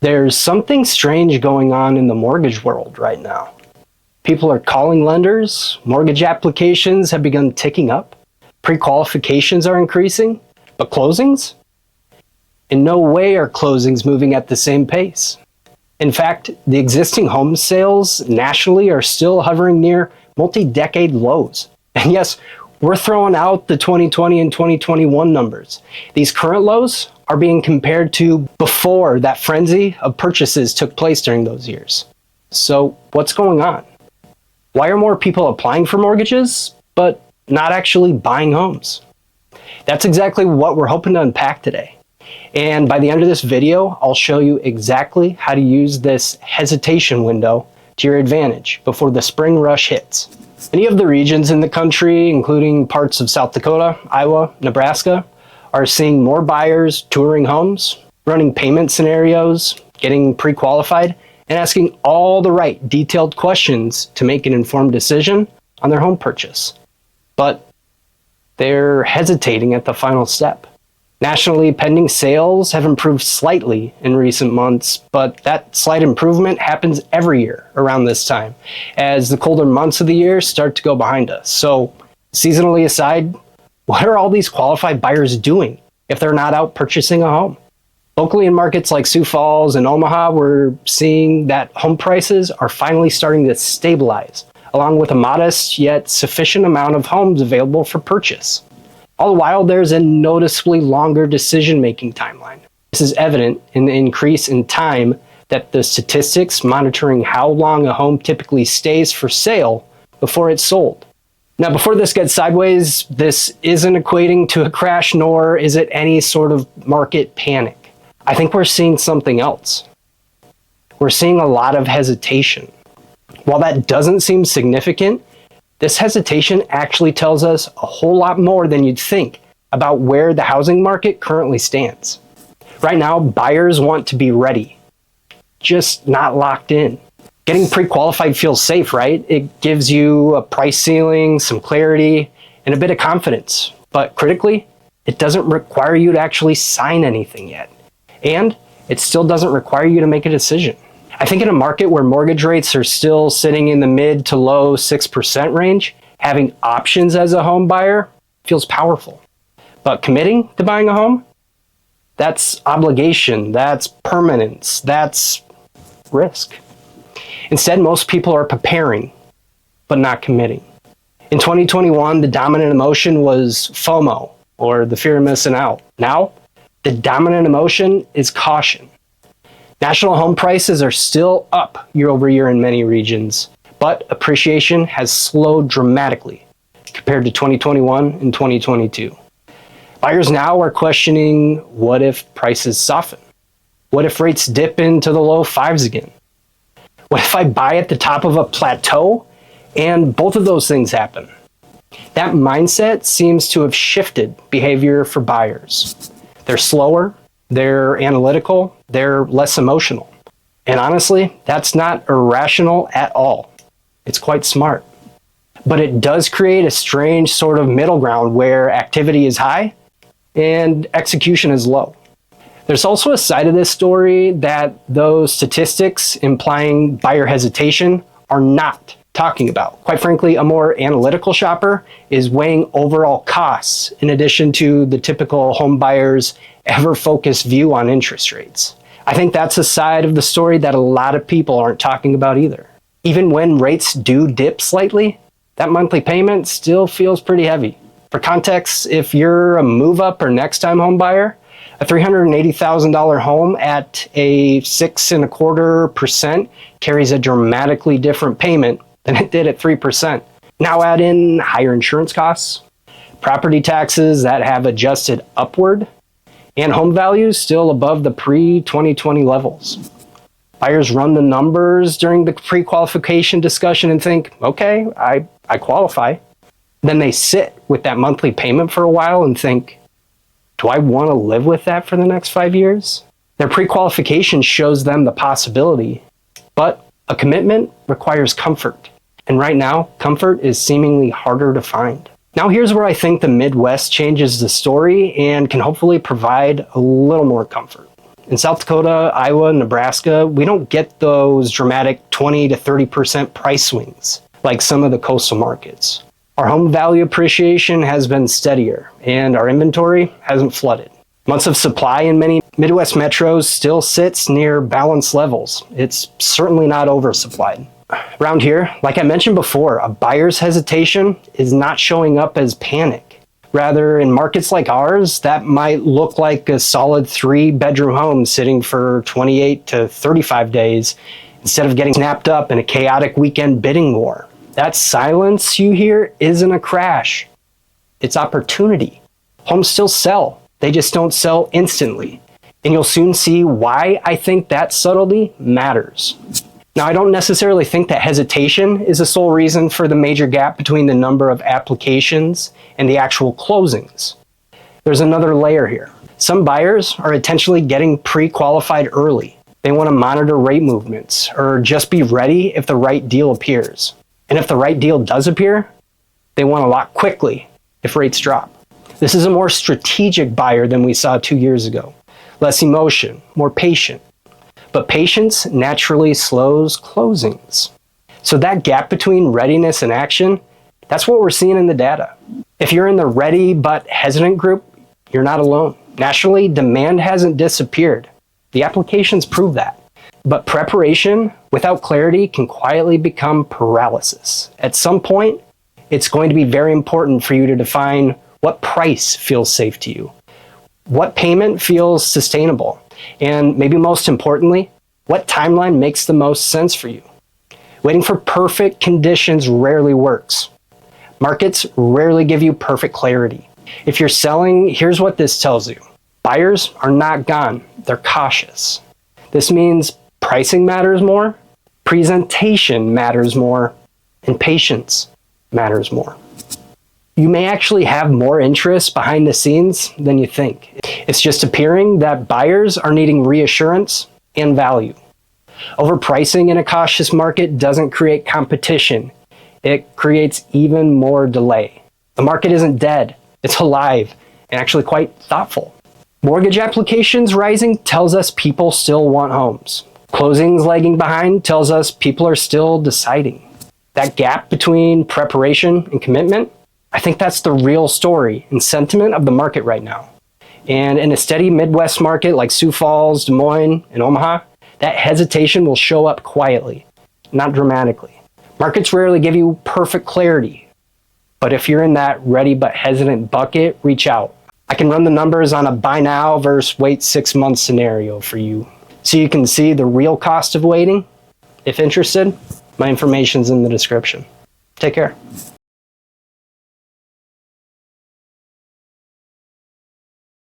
There's something strange going on in the mortgage world right now. People are calling lenders, mortgage applications have begun ticking up, pre-qualifications are increasing, but closings? In no way are closings moving at the same pace. In fact, the existing home sales nationally are still hovering near multi-decade lows. And yes, we're throwing out the 2020 and 2021 numbers. These current lows are being compared to before that frenzy of purchases took place during those years. So what's going on? Why are more people applying for mortgages, but not actually buying homes? That's exactly what we're hoping to unpack today. And by the end of this video, I'll show you exactly how to use this hesitation window to your advantage before the spring rush hits. Many of the regions in the country, including parts of South Dakota, Iowa, Nebraska, are seeing more buyers touring homes, running payment scenarios, getting pre-qualified, and asking all the right detailed questions to make an informed decision on their home purchase. But they're hesitating at the final step. Nationally, pending sales have improved slightly in recent months, but that slight improvement happens every year around this time, as the colder months of the year start to go behind us. So, seasonally aside, what are all these qualified buyers doing if they're not out purchasing a home? Locally in markets like Sioux Falls and Omaha, we're seeing that home prices are finally starting to stabilize, along with a modest yet sufficient amount of homes available for purchase. All the while, there's a noticeably longer decision-making timeline. This is evident in the increase in time that the statistics monitoring how long a home typically stays for sale before it's sold. Now, before this gets sideways, this isn't equating to a crash, nor is it any sort of market panic. I think we're seeing something else. We're seeing a lot of hesitation. While that doesn't seem significant, this hesitation actually tells us a whole lot more than you'd think about where the housing market currently stands. Right now, buyers want to be ready, just not locked in. Getting pre-qualified feels safe, right? It gives you a price ceiling, some clarity, and a bit of confidence. But critically, it doesn't require you to actually sign anything yet. And it still doesn't require you to make a decision. I think in a market where mortgage rates are still sitting in the mid to low 6% range, having options as a home buyer feels powerful. But committing to buying a home? That's obligation, that's permanence, that's risk. Instead, most people are preparing, but not committing. In 2021, the dominant emotion was FOMO, or the fear of missing out. Now, the dominant emotion is caution. National home prices are still up year over year in many regions, but appreciation has slowed dramatically compared to 2021 and 2022. Buyers now are questioning, what if prices soften? What if rates dip into the low fives again? What if I buy at the top of a plateau and both of those things happen? That mindset seems to have shifted behavior for buyers. They're slower, they're analytical, they're less emotional. And honestly, that's not irrational at all. It's quite smart. But it does create a strange sort of middle ground where activity is high and execution is low. There's also a side of this story that those statistics implying buyer hesitation are not talking about. Quite frankly, a more analytical shopper is weighing overall costs in addition to the typical home buyer's ever-focused view on interest rates. I think that's a side of the story that a lot of people aren't talking about either. Even when rates do dip slightly, that monthly payment still feels pretty heavy. For context, if you're a move-up or next-time home buyer, a $380,000 home at a 6.25% carries a dramatically different payment than it did at 3%. Now add in higher insurance costs, property taxes that have adjusted upward, and home values still above the pre-2020 levels. Buyers run the numbers during the pre-qualification discussion and think, okay, I qualify. Then they sit with that monthly payment for a while and think, do I want to live with that for the next 5 years? Their pre-qualification shows them the possibility, but a commitment requires comfort. And right now, comfort is seemingly harder to find. Now here's where I think the Midwest changes the story and can hopefully provide a little more comfort. In South Dakota, Iowa, Nebraska, we don't get those dramatic 20 to 30% price swings like some of the coastal markets. Our home value appreciation has been steadier, and our inventory hasn't flooded. Months of supply in many Midwest metros still sits near balanced levels. It's certainly not oversupplied. Around here, like I mentioned before, a buyer's hesitation is not showing up as panic. Rather, in markets like ours, that might look like a solid 3-bedroom home sitting for 28 to 35 days instead of getting snapped up in a chaotic weekend bidding war. That silence you hear isn't a crash. It's opportunity. Homes still sell. They just don't sell instantly. And you'll soon see why I think that subtlety matters. Now, I don't necessarily think that hesitation is the sole reason for the major gap between the number of applications and the actual closings. There's another layer here. Some buyers are intentionally getting pre-qualified early. They want to monitor rate movements or just be ready if the right deal appears. And if the right deal does appear, they want to lock quickly if rates drop. This is a more strategic buyer than we saw 2 years ago. Less emotion, more patient. But patience naturally slows closings. So that gap between readiness and action, that's what we're seeing in the data. If you're in the ready but hesitant group, you're not alone. Nationally, demand hasn't disappeared. The applications prove that. But preparation without clarity can quietly become paralysis. At some point, it's going to be very important for you to define what price feels safe to you, what payment feels sustainable, and maybe most importantly, what timeline makes the most sense for you. Waiting for perfect conditions rarely works. Markets rarely give you perfect clarity. If you're selling, here's what this tells you. Buyers are not gone, they're cautious. This means pricing matters more, presentation matters more, and patience matters more. You may actually have more interest behind the scenes than you think. It's just appearing that buyers are needing reassurance and value. Overpricing in a cautious market doesn't create competition. It creates even more delay. The market isn't dead. It's alive and actually quite thoughtful. Mortgage applications rising tells us people still want homes. Closings lagging behind tells us people are still deciding. That gap between preparation and commitment, I think that's the real story and sentiment of the market right now. And in a steady Midwest market like Sioux Falls, Des Moines, and Omaha, that hesitation will show up quietly, not dramatically. Markets rarely give you perfect clarity, but if you're in that ready but hesitant bucket, reach out. I can run the numbers on a buy now versus wait 6 months scenario for you, so you can see the real cost of waiting. If interested, my information's in the description. Take care.